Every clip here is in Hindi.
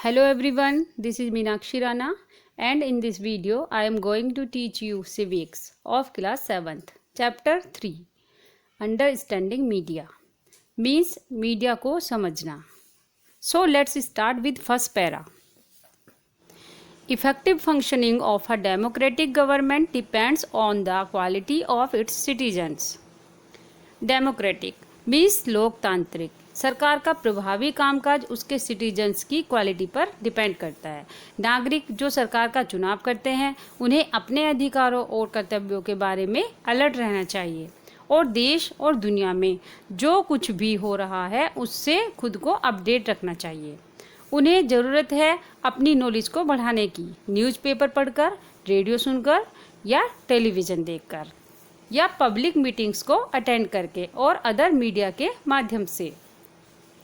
Hello everyone, this is Meenakshi Rana and in this video I am going to teach you civics of class 7th chapter 3 understanding media means media को समझना. So let's start with first para. Effective functioning of a democratic government depends on the quality of its citizens. Democratic means लोकतांत्रिक. सरकार का प्रभावी कामकाज उसके सिटीजन्स की क्वालिटी पर डिपेंड करता है. नागरिक जो सरकार का चुनाव करते हैं उन्हें अपने अधिकारों और कर्तव्यों के बारे में अलर्ट रहना चाहिए और देश और दुनिया में जो कुछ भी हो रहा है उससे खुद को अपडेट रखना चाहिए. उन्हें ज़रूरत है अपनी नॉलेज को बढ़ाने की, न्यूज़पेपर पढ़कर, रेडियो सुनकर या टेलीविज़न देखकर या पब्लिक मीटिंग्स को अटेंड करके और अदर मीडिया के माध्यम से.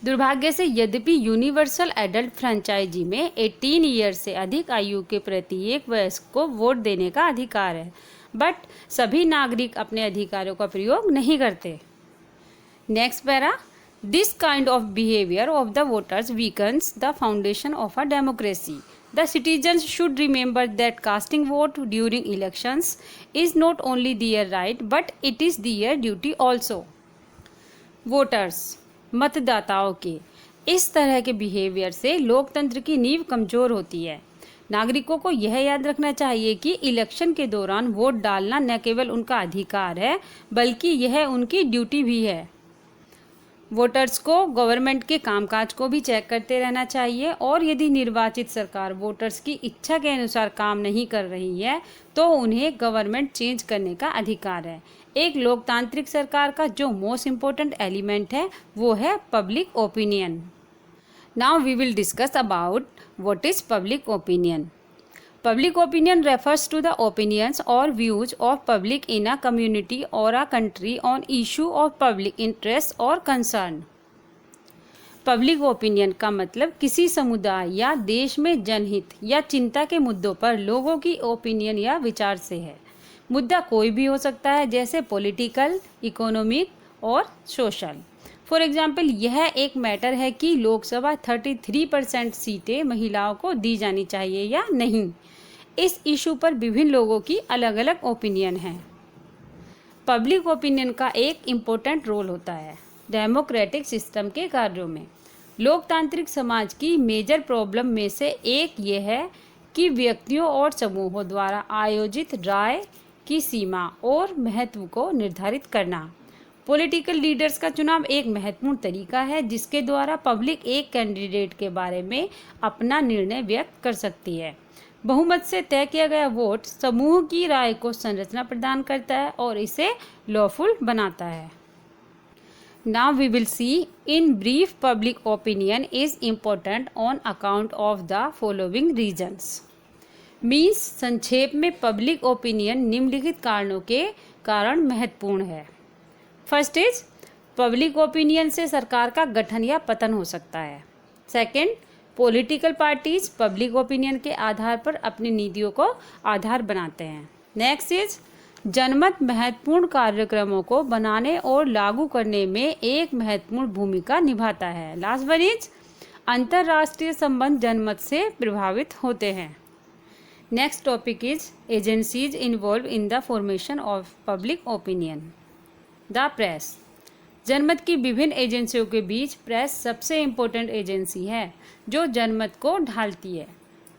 दुर्भाग्य से यद्यपि यूनिवर्सल एडल्ट फ्रेंचाइजी में 18 ईयर से अधिक आयु के प्रत्येक वयस्क को वोट देने का अधिकार है, बट सभी नागरिक अपने अधिकारों का प्रयोग नहीं करते. Next para. This kind of behaviour of the voters weakens the foundation of a democracy. The citizens should remember that casting vote during elections is not only their right but it is their duty also. Voters मतदाताओं के इस तरह के बिहेवियर से लोकतंत्र की नींव कमज़ोर होती है. नागरिकों को यह याद रखना चाहिए कि इलेक्शन के दौरान वोट डालना न केवल उनका अधिकार है बल्कि यह उनकी ड्यूटी भी है. वोटर्स को गवर्नमेंट के कामकाज को भी चेक करते रहना चाहिए और यदि निर्वाचित सरकार वोटर्स की इच्छा के अनुसार काम नहीं कर रही है तो उन्हें गवर्नमेंट चेंज करने का अधिकार है. एक लोकतांत्रिक सरकार का जो मोस्ट इम्पोर्टेंट एलिमेंट है वो है public opinion. Now we will discuss about what is public opinion. Public opinion refers to the opinions or views of public in a community or a country on issue of public interest or concern. Public opinion का मतलब किसी समुदाय या देश में जनहित या चिंता के मुद्दों पर लोगों की ओपिनियन या विचार से है. मुद्दा कोई भी हो सकता है जैसे पॉलिटिकल, इकोनॉमिक और सोशल. फॉर एग्जाम्पल यह एक मैटर है कि लोकसभा 33% सीटें महिलाओं को दी जानी चाहिए या नहीं. इस इशू पर विभिन्न लोगों की अलग अलग ओपिनियन है. पब्लिक ओपिनियन का एक इम्पोर्टेंट रोल होता है डेमोक्रेटिक सिस्टम के कार्यों में. लोकतांत्रिक समाज की मेजर प्रॉब्लम में से एक ये है कि व्यक्तियों और समूहों द्वारा आयोजित राय की सीमा और महत्व को निर्धारित करना. पॉलिटिकल लीडर्स का चुनाव एक महत्वपूर्ण तरीका है जिसके द्वारा पब्लिक एक कैंडिडेट के बारे में अपना निर्णय व्यक्त कर सकती है. बहुमत से तय किया गया वोट समूह की राय को संरचना प्रदान करता है और इसे लॉफुल बनाता है. Now we will see in brief public opinion is important on account of the following reasons. Means संक्षेप में पब्लिक ओपिनियन निम्नलिखित कारणों के कारण महत्वपूर्ण है. फर्स्ट इज पब्लिक ओपिनियन से सरकार का गठन या पतन हो सकता है. Second, political parties public opinion के आधार पर अपनी नीतियों को आधार बनाते हैं. नेक्स्ट इज जनमत महत्वपूर्ण कार्यक्रमों को बनाने और लागू करने में एक महत्वपूर्ण भूमिका निभाता है. लास्ट वन इज अंतर्राष्ट्रीय संबंध जनमत से प्रभावित होते हैं. Next topic is agencies involve in the formation of public opinion. The press. जनमत की विभिन्न एजेंसियों के बीच प्रेस सबसे इम्पोर्टेंट एजेंसी है जो जनमत को ढालती है.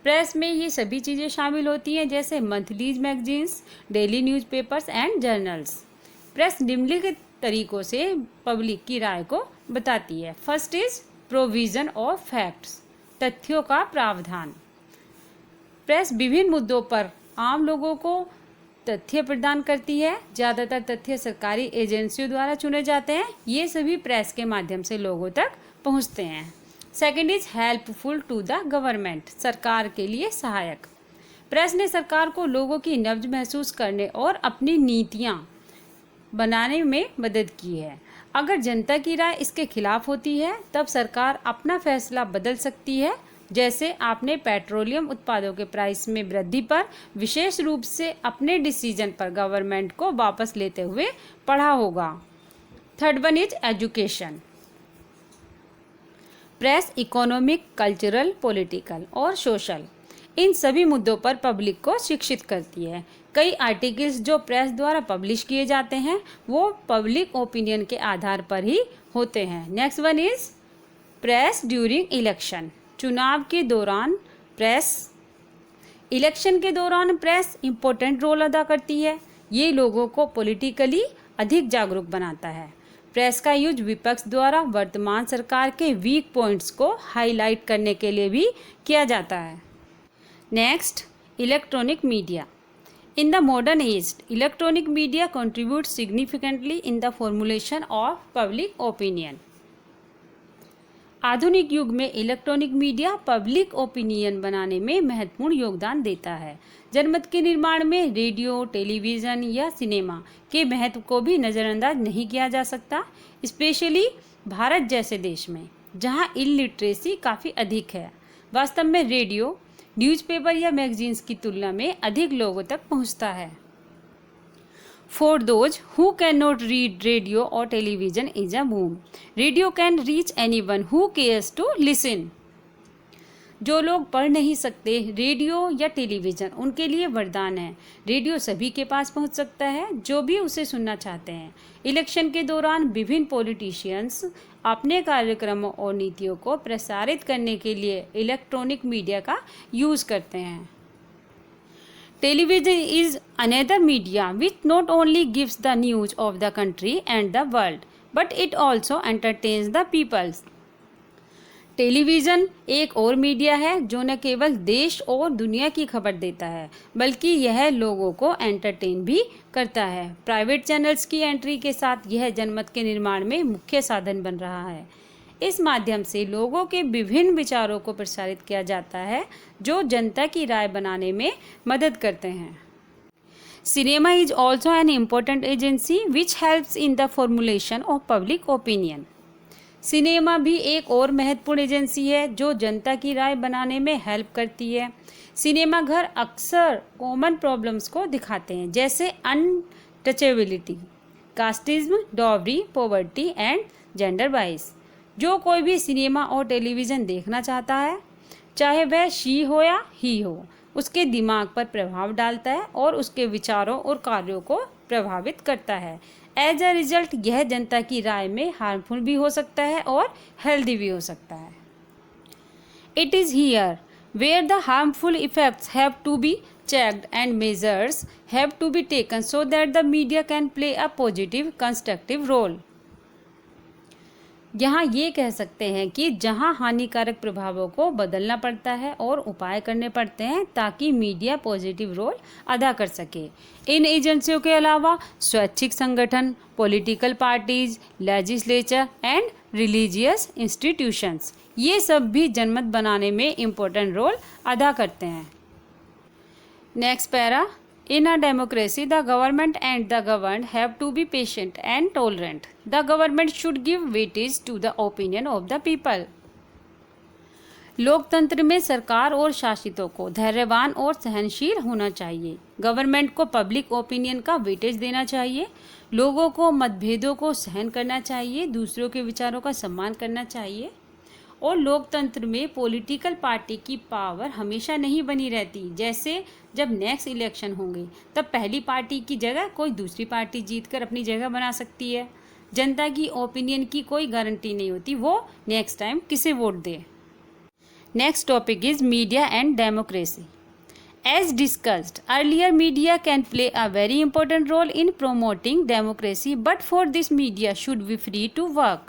प्रेस में ये सभी चीज़ें शामिल होती हैं जैसे monthlies magazines, daily newspapers and journals. Press निम्नलिखित तरीकों से पब्लिक की राय को बताती है. First is provision of facts, तथ्यों का प्रावधान. प्रेस विभिन्न मुद्दों पर आम लोगों को तथ्य प्रदान करती है. ज़्यादातर तथ्य सरकारी एजेंसियों द्वारा चुने जाते हैं. ये सभी प्रेस के माध्यम से लोगों तक पहुंचते हैं. Second is helpful to the government, सरकार के लिए सहायक. प्रेस ने सरकार को लोगों की नब्ज महसूस करने और अपनी नीतियां बनाने में मदद की है. अगर जनता की राय इसके खिलाफ होती है तब सरकार अपना फैसला बदल सकती है. जैसे आपने पेट्रोलियम उत्पादों के प्राइस में वृद्धि पर विशेष रूप से अपने डिसीजन पर गवर्नमेंट को वापस लेते हुए पढ़ा होगा. Third one is education. Press economic, cultural, political और सोशल, इन सभी मुद्दों पर पब्लिक को शिक्षित करती है। कई आर्टिकल्स जो प्रेस द्वारा पब्लिश किए जाते हैं वो पब्लिक ओपिनियन के आधार पर ही होते हैं। Next one is press during election. चुनाव के दौरान प्रेस, इलेक्शन के दौरान प्रेस इम्पोर्टेंट रोल अदा करती है। ये लोगों को पॉलिटिकली अधिक जागरूक बनाता है। प्रेस का यूज विपक्ष द्वारा वर्तमान सरकार के वीक पॉइंट्स को हाईलाइट करने के लिए भी किया जाता है। Next, electronic media. In the modern age, electronic media contributes significantly in the formulation of public opinion. आधुनिक युग में इलेक्ट्रॉनिक मीडिया पब्लिक ओपिनियन बनाने में महत्वपूर्ण योगदान देता है। जनमत के निर्माण में रेडियो, टेलीविज़न या सिनेमा के महत्व को भी नज़रअंदाज नहीं किया जा सकता, स्पेशली भारत जैसे देश में जहां इलिटरेसी काफ़ी अधिक है। वास्तव में रेडियो न्यूज़पेपर या मैगजीन्स की तुलना में अधिक लोगों तक पहुंचता है। For those who cannot read radio or television is a boom. Radio can reach anyone who cares to listen. जो लोग पढ़ नहीं सकते रेडियो या टेलीविज़न उनके लिए वरदान है। रेडियो सभी के पास पहुंच सकता है जो भी उसे सुनना चाहते हैं। इलेक्शन के दौरान विभिन्न पॉलिटिशियंस अपने कार्यक्रमों और नीतियों को प्रसारित करने के लिए इलेक्ट्रॉनिक मीडिया का यूज़ करते हैं। Television is another media which not only gives the news of the country and the world, but it also entertains the people. Television एक और मीडिया है जो न केवल देश और दुनिया की खबर देता है बल्कि यह लोगों को एंटरटेन भी करता है। प्राइवेट चैनल्स की एंट्री के साथ यह जनमत के निर्माण में मुख्य साधन बन रहा है। इस माध्यम से लोगों के विभिन्न विचारों को प्रसारित किया जाता है जो जनता की राय बनाने में मदद करते हैं। Cinema is also an important agency which helps in the formulation of public opinion. Cinema भी एक और महत्वपूर्ण एजेंसी है जो जनता की राय बनाने में हेल्प करती है। सिनेमा घर अक्सर कॉमन प्रॉब्लम्स को दिखाते हैं जैसे untouchability, casteism, dowry, poverty and gender बाइस। जो कोई भी सिनेमा और टेलीविज़न देखना चाहता है, चाहे वह शी हो या ही हो, उसके दिमाग पर प्रभाव डालता है और उसके विचारों और कार्यों को प्रभावित करता है। एज अ रिजल्ट यह जनता की राय में हार्मफुल भी हो सकता है और हेल्दी भी हो सकता है। It is here where the harmful effects have to be checked and measures have to be taken so that the media can play a positive constructive role. यहाँ ये कह सकते हैं कि जहाँ हानिकारक प्रभावों को बदलना पड़ता है और उपाय करने पड़ते हैं ताकि मीडिया पॉजिटिव रोल अदा कर सके। इन एजेंसियों के अलावा स्वैच्छिक संगठन, political parties, legislature and religious institutions, ये सब भी जनमत बनाने में इम्पोर्टेंट रोल अदा करते हैं। Next para, in a democracy, the government and the governed have to be patient and tolerant. The government should give weightage to the opinion of the people. लोकतंत्र में सरकार और शासितों को धैर्यवान और सहनशील होना चाहिए। गवर्नमेंट को पब्लिक ओपिनियन का वेटेज देना चाहिए। लोगों को मतभेदों को सहन करना चाहिए, दूसरों के विचारों का सम्मान करना चाहिए। और लोकतंत्र में पॉलिटिकल पार्टी की पावर हमेशा नहीं बनी रहती। जैसे जब नेक्स्ट इलेक्शन होंगे तब पहली पार्टी की जगह कोई दूसरी पार्टी जीतकर अपनी जगह बना सकती है। जनता की ओपिनियन की कोई गारंटी नहीं होती वो नेक्स्ट टाइम किसे vote they. Next topic is media and democracy. As discussed earlier, media can play a very important role in promoting democracy, but for this media should be free to work.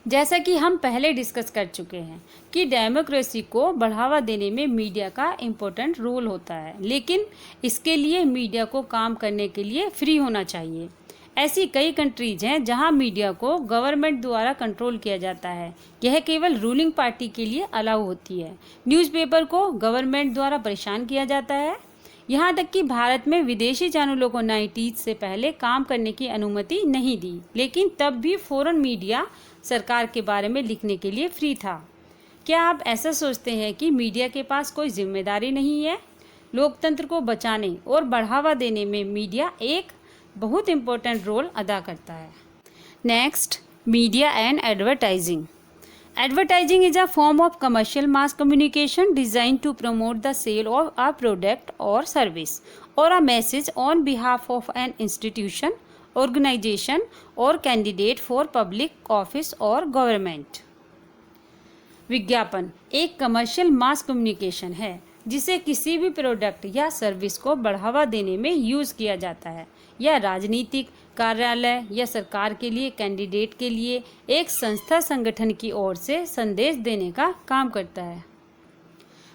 जैसा कि हम पहले डिस्कस कर चुके हैं कि डेमोक्रेसी को बढ़ावा देने में मीडिया का इम्पोर्टेंट रोल होता है, लेकिन इसके लिए मीडिया को काम करने के लिए फ्री होना चाहिए। ऐसी कई कंट्रीज हैं जहां मीडिया को गवर्नमेंट द्वारा कंट्रोल किया जाता है। यह केवल रूलिंग पार्टी के लिए अलाउ होती है। न्यूज़पेपर को गवर्नमेंट द्वारा परेशान किया जाता है। यहाँ तक कि भारत में विदेशी चैनलों को 90s से पहले काम करने की अनुमति नहीं दी, लेकिन तब भी फॉरेन मीडिया सरकार के बारे में लिखने के लिए फ्री था। क्या आप ऐसा सोचते हैं कि मीडिया के पास कोई जिम्मेदारी नहीं है? लोकतंत्र को बचाने और बढ़ावा देने में मीडिया एक बहुत इम्पोर्टेंट रोल अदा करता है। Next, media and advertising. Advertising is a form of commercial mass communication designed to promote the sale of a product or service or a message on behalf of an institution, organization or candidate for public office or government. विज्ञापन एक कमर्शियल मास कम्युनिकेशन है जिसे किसी भी प्रोडक्ट या सर्विस को बढ़ावा देने में यूज़ किया जाता है या राजनीतिक कार्यालय या सरकार के लिए कैंडिडेट के लिए एक संस्था संगठन की ओर से संदेश देने का काम करता है।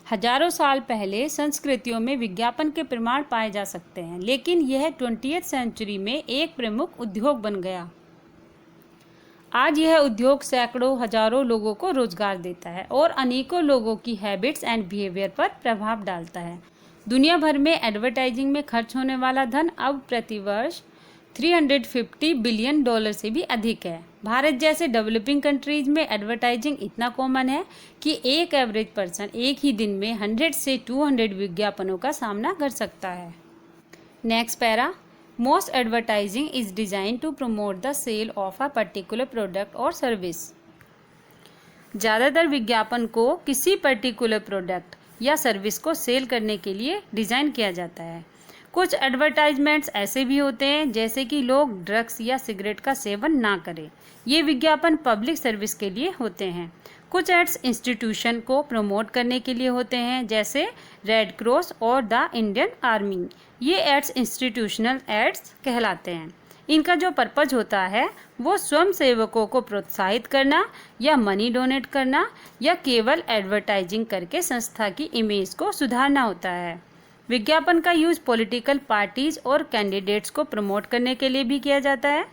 हजारों साल पहले संस्कृतियों में विज्ञापन के प्रमाण पाए जा सकते हैं, लेकिन यह 20वीं सेंचुरी में एक प्रमुख उद्योग बन गया। आज यह उद्योग सैकड़ों हजारों लोगों को रोजगार देता है और अनेकों लोगों की हैबिट्स एंड बिहेवियर पर प्रभाव डालता है। दुनिया भर में एडवर्टाइजिंग में खर्च होने वाला धन अब प्रतिवर्ष $350 बिलियन से भी अधिक है। भारत जैसे डेवलपिंग कंट्रीज में एडवर्टाइजिंग इतना कॉमन है कि एक एवरेज पर्सन एक ही दिन में 100 से 200 विज्ञापनों का सामना कर सकता है। Next para, most advertising is design to promote the sale of a particular product और सर्विस। ज़्यादातर विज्ञापन को किसी पर्टिकुलर प्रोडक्ट या सर्विस को सेल करने के लिए डिज़ाइन किया जाता है। कुछ एडवर्टाइजमेंट्स ऐसे भी होते हैं जैसे कि लोग ड्रग्स या सिगरेट का सेवन ना करें। ये विज्ञापन पब्लिक सर्विस के लिए होते हैं। कुछ एड्स इंस्टीट्यूशन को प्रमोट करने के लिए होते हैं जैसे रेड क्रॉस और द इंडियन आर्मी। ये एड्स इंस्टीट्यूशनल एड्स कहलाते हैं। इनका जो पर्पज़ होता है वो स्वयं सेवकों को प्रोत्साहित करना या मनी डोनेट करना या केवल एडवर्टाइजिंग करके संस्था की इमेज को सुधारना होता है। विज्ञापन का यूज़ पॉलिटिकल पार्टीज और कैंडिडेट्स को प्रमोट करने के लिए भी किया जाता है।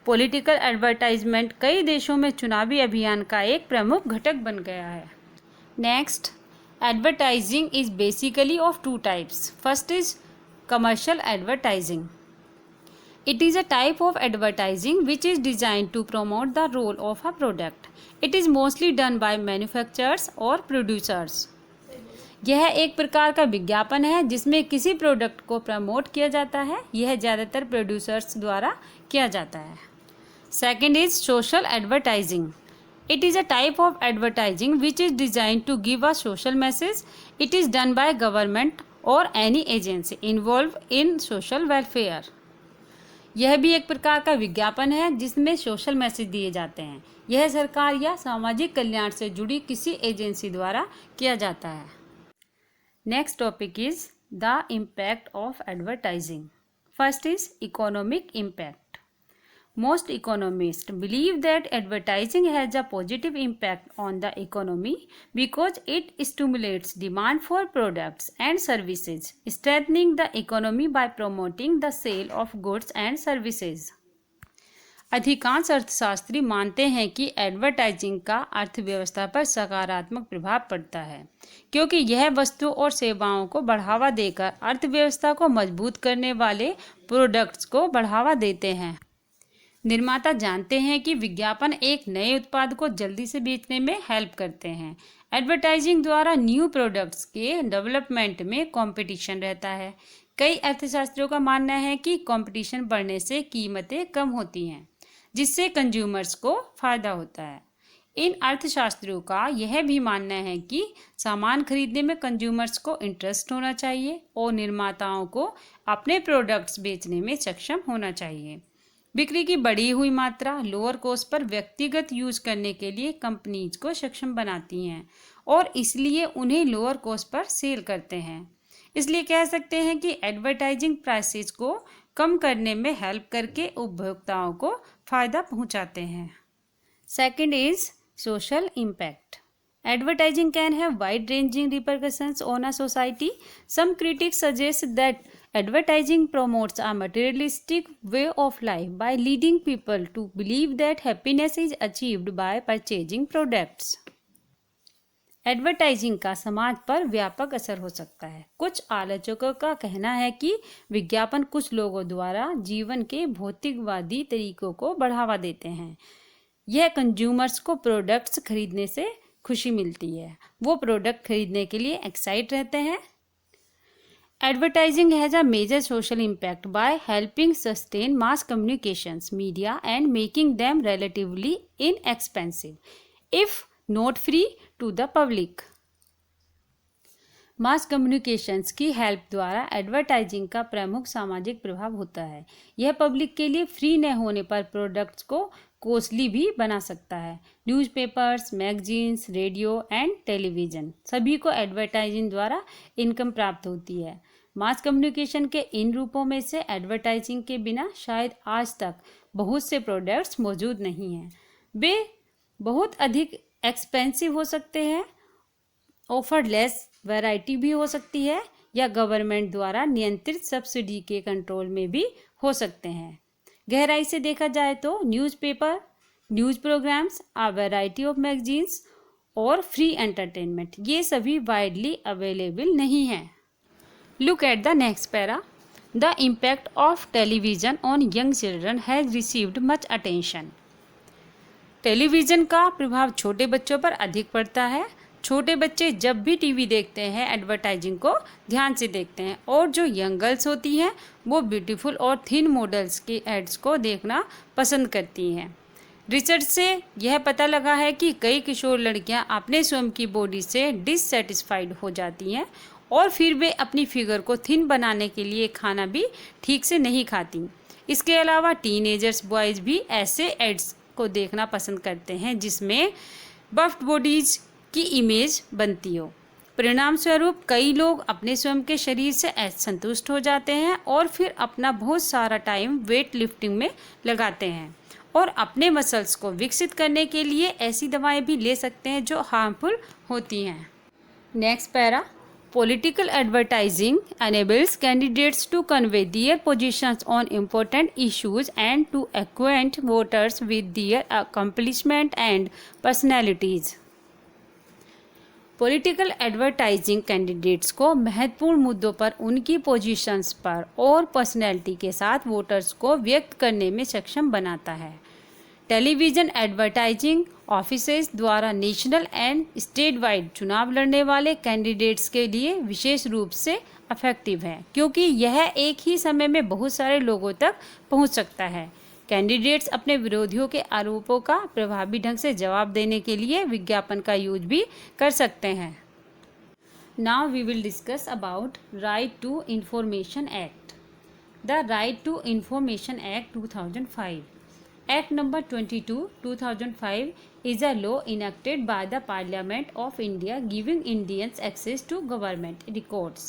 पॉलिटिकल एडवर्टाइजमेंट कई देशों में चुनावी अभियान का एक प्रमुख घटक बन गया है। Next, advertising is basically of two types. First is commercial advertising. It is a type of advertising which is designed to promote the role of a product. It is mostly done by manufacturers or producers. यह एक प्रकार का विज्ञापन है जिसमें किसी प्रोडक्ट को प्रमोट किया जाता है। यह ज़्यादातर प्रोड्यूसर्स द्वारा किया जाता है। Second is social advertising. It is a type of advertising which is designed to give a social message. It is done by government or any agency involved in social welfare. यह भी एक प्रकार का विज्ञापन है जिसमें सोशल मैसेज दिए जाते हैं। यह सरकार या सामाजिक कल्याण से जुड़ी किसी एजेंसी द्वारा किया जाता है। Next topic is the impact of advertising. First is economic impact. Most economists believe that advertising has a positive impact on the economy because it stimulates demand for products and services, strengthening the economy by promoting the sale of goods and services. अधिकांश अर्थशास्त्री मानते हैं कि एडवर्टाइजिंग का अर्थव्यवस्था पर सकारात्मक प्रभाव पड़ता है क्योंकि यह वस्तु और सेवाओं को बढ़ावा देकर अर्थव्यवस्था को मजबूत करने वाले प्रोडक्ट्स को बढ़ावा देते हैं। निर्माता जानते हैं कि विज्ञापन एक नए उत्पाद को जल्दी से बेचने में हेल्प करते हैं। एडवर्टाइजिंग द्वारा न्यू प्रोडक्ट्स के डेवलपमेंट में कंपटीशन रहता है। कई अर्थशास्त्रियों का मानना है कि कंपटीशन बढ़ने से कीमतें कम होती हैं जिससे कंज्यूमर्स को फ़ायदा होता है। इन अर्थशास्त्रियों का यह भी मानना है कि सामान खरीदने में कंज्यूमर्स को इंटरेस्ट होना चाहिए और निर्माताओं को अपने प्रोडक्ट्स बेचने में सक्षम होना चाहिए। बिक्री की बढ़ी हुई मात्रा लोअर कॉस्ट पर व्यक्तिगत यूज करने के लिए कंपनीज को सक्षम बनाती हैं और इसलिए उन्हें लोअर कॉस्ट पर सेल करते हैं। इसलिए कह सकते हैं कि एडवर्टाइजिंग प्राइसेस को कम करने में हेल्प करके उपभोक्ताओं को फ़ायदा पहुंचाते हैं। Second is social impact. Advertising can have wide-ranging repercussions on a society. Some critics suggest that advertising promotes a materialistic way of life by leading people to believe that happiness is achieved by purchasing products. Advertising का समाज पर व्यापक असर हो सकता है। कुछ आलोचकों का कहना है कि विज्ञापन कुछ लोगों द्वारा जीवन के भौतिकवादी तरीकों को बढ़ावा देते हैं। यह कंज्यूमर्स को प्रोडक्ट्स खरीदने से खुशी मिलती है, वो प्रोडक्ट खरीदने के लिए एक्साइट रहते हैं। Advertising has a major social impact by helping sustain mass communications media and making them relatively inexpensive. If not free to the public. Mass communications की हेल्प द्वारा एडवर्टाइजिंग का प्रमुख सामाजिक प्रभाव होता है। यह पब्लिक के लिए फ्री न होने पर प्रोडक्ट्स को कॉस्टली भी बना सकता है। Newspapers, magazines, radio and television सभी को एडवर्टाइजिंग द्वारा इनकम प्राप्त होती है। मास कम्युनिकेशन के इन रूपों में से एडवर्टाइजिंग के बिना शायद आज तक बहुत से प्रोडक्ट्स मौजूद नहीं हैं। वे बहुत अधिक एक्सपेंसिव हो सकते हैं, ऑफर लेस वैरायटी भी हो सकती है, या गवर्नमेंट द्वारा नियंत्रित सब्सिडी के कंट्रोल में भी हो सकते हैं। गहराई से देखा जाए तो newspaper, news programs, a variety of magazines और फ्री एंटरटेनमेंट ये सभी वाइडली अवेलेबल नहीं हैं। Look at the next para. The impact of television on young children has received much attention. Television का प्रभाव छोटे बच्चों पर अधिक पड़ता है। छोटे बच्चे जब भी टीवी देखते हैं एडवर्टाइजिंग को ध्यान से देखते हैं, और जो यंग गर्ल्स होती हैं वो ब्यूटीफुल और थिन मॉडल्स के एड्स को देखना पसंद करती हैं। रिसर्च से यह पता लगा है कि कई किशोर लड़कियां अपने स्वयं की बॉडी से डिससेटिस्फाइड हो जाती हैं और फिर वे अपनी फिगर को थिन बनाने के लिए खाना भी ठीक से नहीं खाती। इसके अलावा टीनेजर्स बॉयज़ भी ऐसे एड्स को देखना पसंद करते हैं जिसमें बफ्ड बॉडीज की इमेज बनती हो। परिणाम स्वरूप कई लोग अपने स्वयं के शरीर से संतुष्ट हो जाते हैं और फिर अपना बहुत सारा टाइम वेट लिफ्टिंग में लगाते हैं और अपने मसल्स को विकसित करने के लिए ऐसी दवाएं भी ले सकते हैं जो हार्मफुल होती हैं। Next para. Political advertising enables candidates to convey their positions on important issues and to acquaint voters with their accomplishment and personalities. Political advertising candidates को महत्वपूर्ण मुद्दों पर उनकी पोजीशंस पर और पर्सनैलिटी के साथ वोटर्स को व्यक्त करने में सक्षम बनाता है। टेलीविज़न एडवर्टाइजिंग ऑफिसेज द्वारा नेशनल एंड स्टेट वाइड चुनाव लड़ने वाले कैंडिडेट्स के लिए विशेष रूप से इफेक्टिव है, क्योंकि यह एक ही समय में बहुत सारे लोगों तक पहुंच सकता है। कैंडिडेट्स अपने विरोधियों के आरोपों का प्रभावी ढंग से जवाब देने के लिए विज्ञापन का यूज भी कर सकते हैं। Now we will discuss about right to information act. The right to information act 2005 Act number 22, 2005 is a law enacted by the Parliament of India giving Indians access to government records.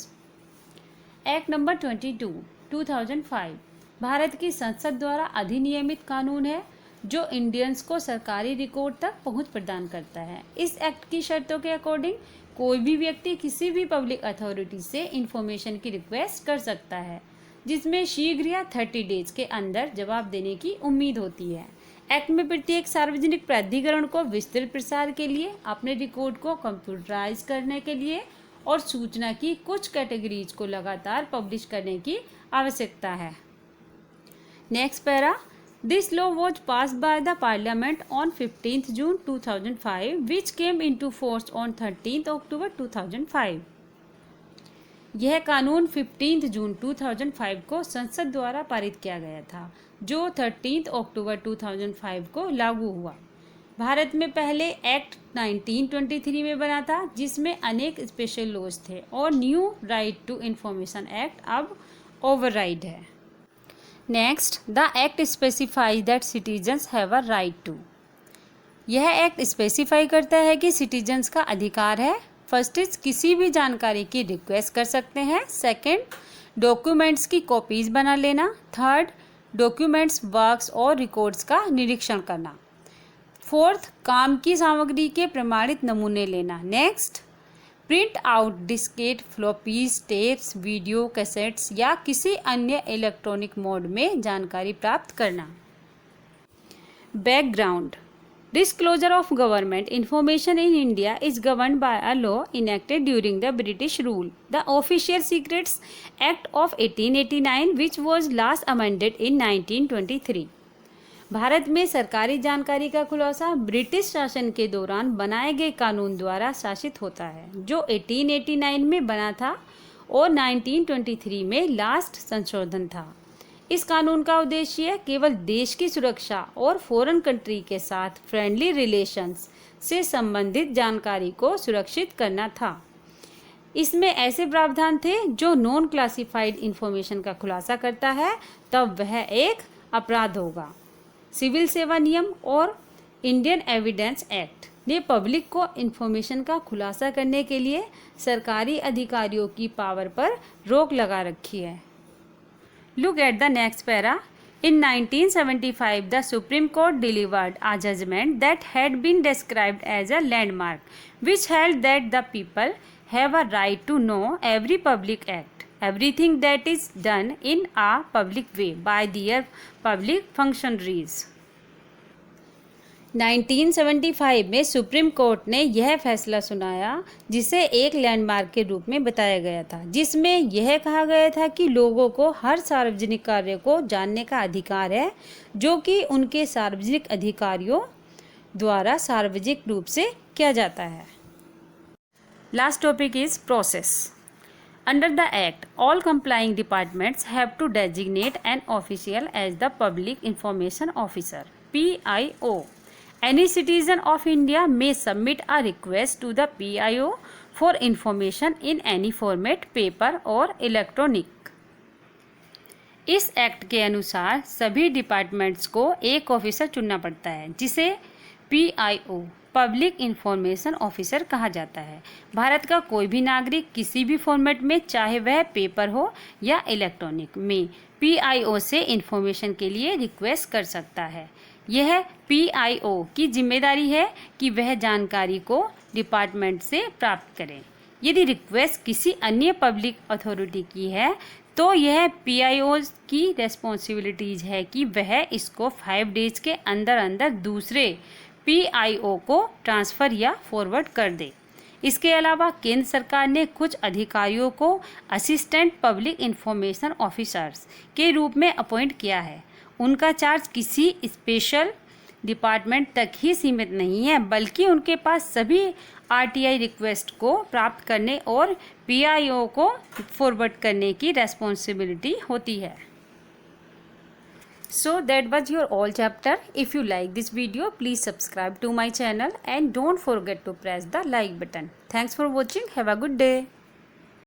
Act number 22, 2005 Bharat की संसद द्वारा अधिनियमित कानून है जो इंडियंस को सरकारी रिकॉर्ड तक पहुंच प्रदान करता है। इस एक्ट की शर्तों के अकॉर्डिंग कोई भी व्यक्ति किसी भी पब्लिक अथॉरिटी से इंफॉर्मेशन की रिक्वेस्ट कर सकता है, जिसमें शीघ्र या 30 डेज के अंदर जवाब देने की उम्मीद होती है। एक्ट में प्रत्येक सार्वजनिक प्राधिकरण को विस्तृत प्रसार के लिए, अपने रिकॉर्ड को कंप्यूटराइज करने के लिए और सूचना की कुछ कैटेगरीज को लगातार पब्लिश करने की आवश्यकता है। Next para. This law was passed by the parliament on 15 June 2005 which came into force on 13 अक्टूबर 2005। यह कानून 15 जून 2005 को संसद द्वारा पारित किया गया था, जो 13 अक्टूबर 2005 को लागू हुआ। भारत में पहले एक्ट 1923 में बना था, जिसमें अनेक स्पेशल लॉज थे, और new right to information act अब ओवरराइड है। Next, the act specifies that citizens have a right to. यह एक्ट स्पेसिफाई करता है कि सिटीजन्स का अधिकार है। फर्स्ट इज किसी भी जानकारी की रिक्वेस्ट कर सकते हैं। सेकंड, डॉक्यूमेंट्स की कॉपीज बना लेना। थर्ड, डॉक्यूमेंट्स, वर्क्स और रिकॉर्ड्स का निरीक्षण करना। फोर्थ, काम की सामग्री के प्रमाणित नमूने लेना। Next, print out diskette, floppies, tapes, video cassettes या किसी अन्य इलेक्ट्रॉनिक मोड में जानकारी प्राप्त करना। Background. Disclosure of government information in India is governed by a law enacted during the British rule, the Official Secrets Act of 1889, which was last amended in 1923. Bharat में सरकारी जानकारी का खुलासा ब्रिटिश शासन के दौरान बनाए गए कानून द्वारा शासित होता है, जो 1889 में बना था और 1923 में लास्ट संशोधन था। इस कानून का उद्देश्य केवल देश की सुरक्षा और फॉरेन कंट्री के साथ फ्रेंडली रिलेशंस से संबंधित जानकारी को सुरक्षित करना था। इसमें ऐसे प्रावधान थे जो नॉन क्लासिफाइड इंफॉर्मेशन का खुलासा करता है तब वह एक अपराध होगा। सिविल सेवा नियम और इंडियन एविडेंस एक्ट ने पब्लिक को इंफॉर्मेशन का खुलासा करने के लिए सरकारी अधिकारियों की पावर पर रोक लगा रखी है। Look at the next para. In 1975, the Supreme Court delivered a judgment that had been described as a landmark, which held that the people have a right to know every public act, everything that is done in a public way by their public functionaries. 1975 में सुप्रीम कोर्ट ने यह फैसला सुनाया जिसे एक लैंडमार्क के रूप में बताया गया था, जिसमें यह कहा गया था कि लोगों को हर सार्वजनिक कार्य को जानने का अधिकार है जो कि उनके सार्वजनिक अधिकारियों द्वारा सार्वजनिक रूप से किया जाता है। Last topic is process. Under the Act, all complying departments have to designate an official as the Public Information Officer (PIO). Any citizen of India may submit a request to the PIO for information in any format, paper or electronic. इस एक्ट के अनुसार सभी डिपार्टमेंट्स को एक ऑफिसर चुनना पड़ता है जिसे PIO पब्लिक इंफॉर्मेशन ऑफिसर कहा जाता है। भारत का कोई भी नागरिक किसी भी फॉर्मेट में, चाहे वह पेपर हो या इलेक्ट्रॉनिक में, PIO से इंफॉर्मेशन के लिए रिक्वेस्ट कर सकता है। यह PIO की जिम्मेदारी है कि वह जानकारी को डिपार्टमेंट से प्राप्त करें। यदि रिक्वेस्ट किसी अन्य पब्लिक अथॉरिटी की है तो यह PIO की रेस्पॉन्सिबिलिटीज है कि वह इसको 5 डेज के अंदर अंदर दूसरे PIO को ट्रांसफ़र या फॉरवर्ड कर दे। इसके अलावा केंद्र सरकार ने कुछ अधिकारियों को असिस्टेंट पब्लिक इंफॉर्मेशन ऑफिसर्स के रूप में अपॉइंट किया है। उनका चार्ज किसी स्पेशल डिपार्टमेंट तक ही सीमित नहीं है, बल्कि उनके पास सभी RTI रिक्वेस्ट को प्राप्त करने और PIO को फॉरवर्ड करने की रेस्पॉन्सिबिलिटी होती है। So that was your all chapter. If you like this video, please subscribe to my channel and don't forget to press the like button. Thanks for watching. Have a good day.